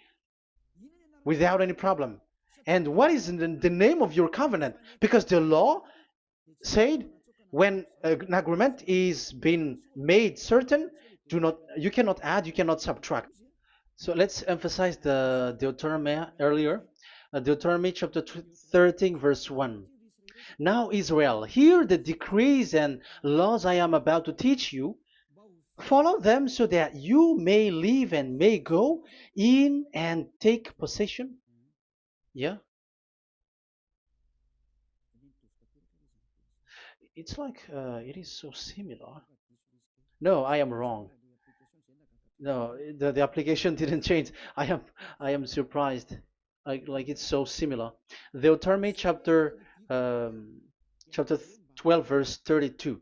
without any problem. And what is the name of your covenant? Because the law said when an agreement is being made certain, you cannot add, you cannot subtract. So let's emphasize the Deuteronomy earlier. Deuteronomy chapter 13, verse 1. Now, Israel, hear the decrees and laws I am about to teach you. Follow them so that you may live and may go in and take possession. Yeah, it's like it is so similar. No, I am wrong. No, the application didn't change. I am surprised. Like it's so similar. Deuteronomy um, chapter 12 verse 32.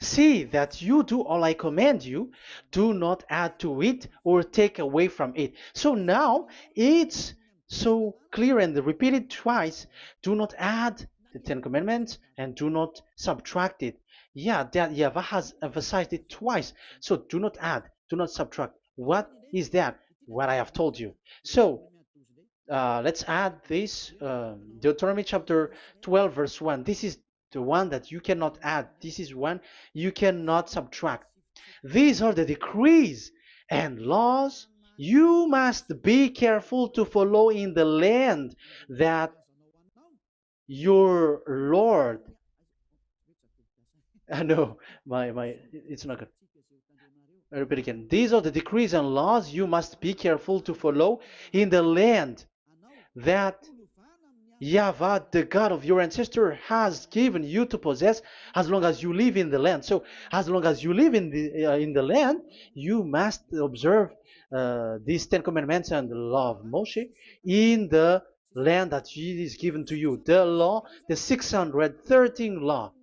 See that you do all I command you, do not add to it or take away from it. So now it's so clear and repeated twice. Do not add the Ten Commandments and do not subtract it. Yeah, that Yahweh has emphasized it twice. So do not add, do not subtract. What is that? What I have told you. So let's add this Deuteronomy chapter 12, verse 1. This is the one that you cannot add. This is one you cannot subtract. These are the decrees and laws you must be careful to follow in the land that your Lord. No, it's not good. I repeat again. These are the decrees and laws you must be careful to follow in the land that Yahweh, the God of your ancestor, has given you to possess as long as you live in the land. So, as long as you live in the land, you must observe these Ten Commandments and the law of Moshe in the land that is given to you. The law, the 613 law.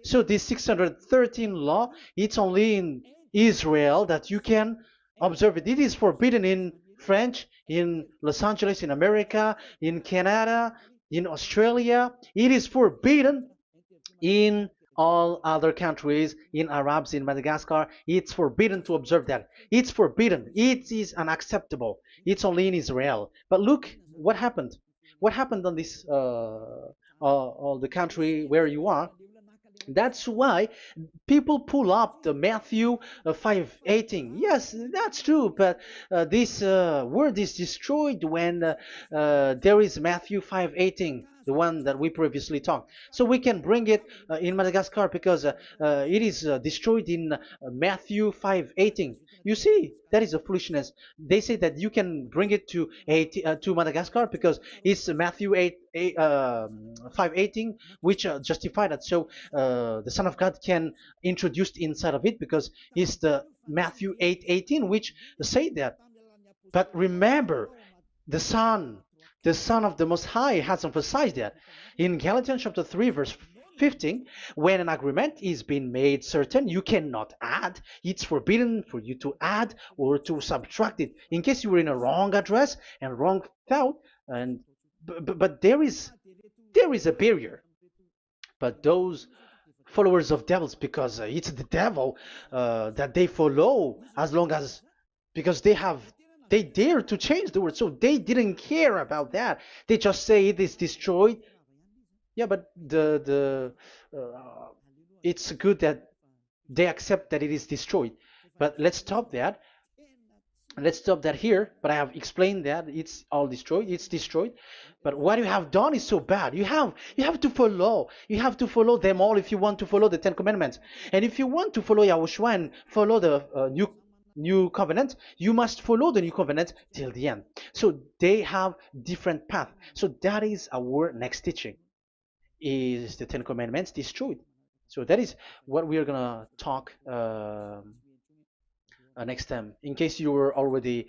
So this 613 law, it's only in Israel that you can observe it. It is forbidden in French, in Los Angeles, in America, in Canada, in Australia. It is forbidden in all other countries, in Arabs, in Madagascar. It's forbidden to observe that. It's forbidden. It is unacceptable. It's only in Israel. But look what happened. What happened on this all the country where you are? That's why people pull up the Matthew 5:18. Yes, that's true, but this word is destroyed when there is Matthew 5:18, the one that we previously talked. So we can bring it in Madagascar because it is destroyed in Matthew 5:18. You see, that is a foolishness. They say that you can bring it to Madagascar because it's Matthew 5:18, which justify that. So the Son of God can introduce inside of it because it's the Matthew 8:18 which say that. But remember, the Son, the Son of the Most High has emphasized that in Galatians chapter 3 verse 15, when an agreement is being made certain, you cannot add. It's forbidden for you to add or to subtract it. In case you were in a wrong address and wrong thought, and but there is a barrier. But those followers of devils, because it's the devil that they follow, as long as because they dare to change the word, so they didn't care about that. They just say it is destroyed. Yeah, but the it's good that they accept that it is destroyed. But let's stop that. Let's stop that here, but I have explained that it's all destroyed, it's destroyed. But what you have done is so bad. You have to follow them all if you want to follow the Ten Commandments. And if you want to follow Yahushua and follow the new covenant, you must follow the new covenant till the end. So they have different path. So that is our next teaching, is the Ten Commandments destroyed. So that is what we are gonna talk next time, in case you were already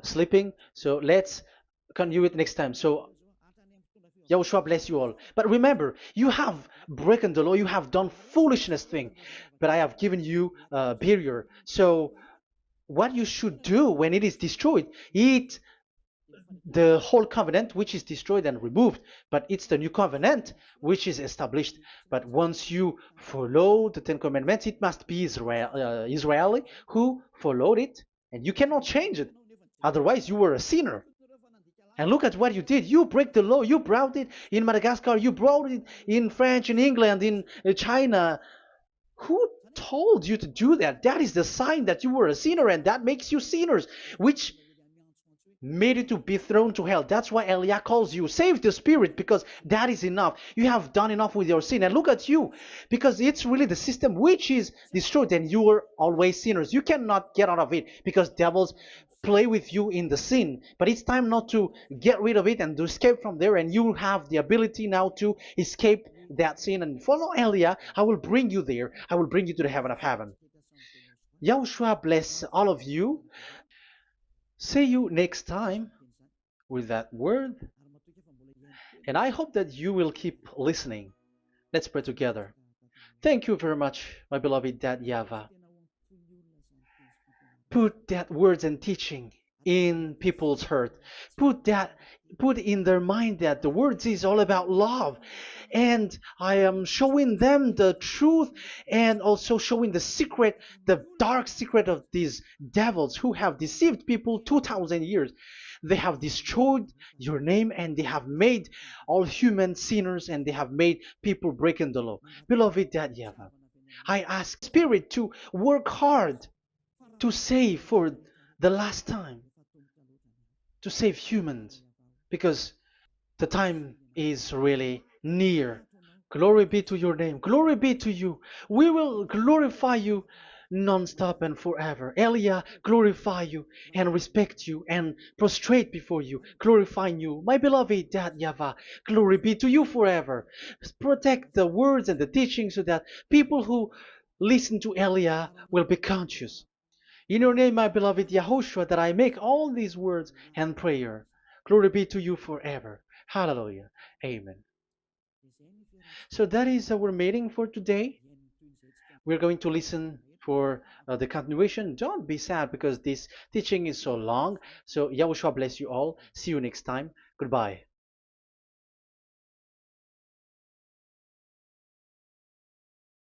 sleeping. So let's continue it next time. So Yahushua bless you all. But remember, you have broken the law, you have done foolishness thing, but I have given you a barrier. So what you should do when it is destroyed, it the whole covenant which is destroyed and removed, but it's the new covenant which is established. But once you follow the Ten Commandments, it must be Israeli who followed it, and you cannot change it. Otherwise, you were a sinner. And look at what you did. You break the law. You brought it in Madagascar. You brought it in France, in England, in China. Who told you to do that? That is the sign that you were a sinner, and that makes you sinners, which made you to be thrown to hell. That's why Elia calls you. Save the spirit, because that is enough. You have done enough with your sin. And look at you, because it's really the system which is destroyed, and you are always sinners. You cannot get out of it because devils play with you in the sin. But it's time not to get rid of it and to escape from there. And you have the ability now to escape that sin and follow Elia. I will bring you there. I will bring you to the heaven of heaven. Yahushua bless all of you. See you next time with that word. And I hope that you will keep listening. Let's pray together. Thank you very much, my beloved Dad Yava. Put that words and teaching in people's heart. Put in their mind that the words is all about love. And I am showing them the truth, and also showing the secret, the dark secret of these devils who have deceived people 2,000 years. They have destroyed your name, and they have made all human sinners, and they have made people breaking the law. Beloved Dad Yava, I ask Spirit to work hard to save for the last time, to save humans, because the time is really near. Glory be to your name. Glory be to you. We will glorify you non-stop and forever. Elia, glorify you and respect you and prostrate before you, glorifying you. My beloved Dad Yava, glory be to you forever. Protect the words and the teaching so that people who listen to Elia will be conscious. In your name, my beloved YAHOSHUAH, that I make all these words and prayer. Glory be to you forever. Hallelujah. Amen. So that is our meeting for today. We're going to listen for the continuation. Don't be sad because this teaching is so long. So Yahushua bless you all. See you next time. Goodbye.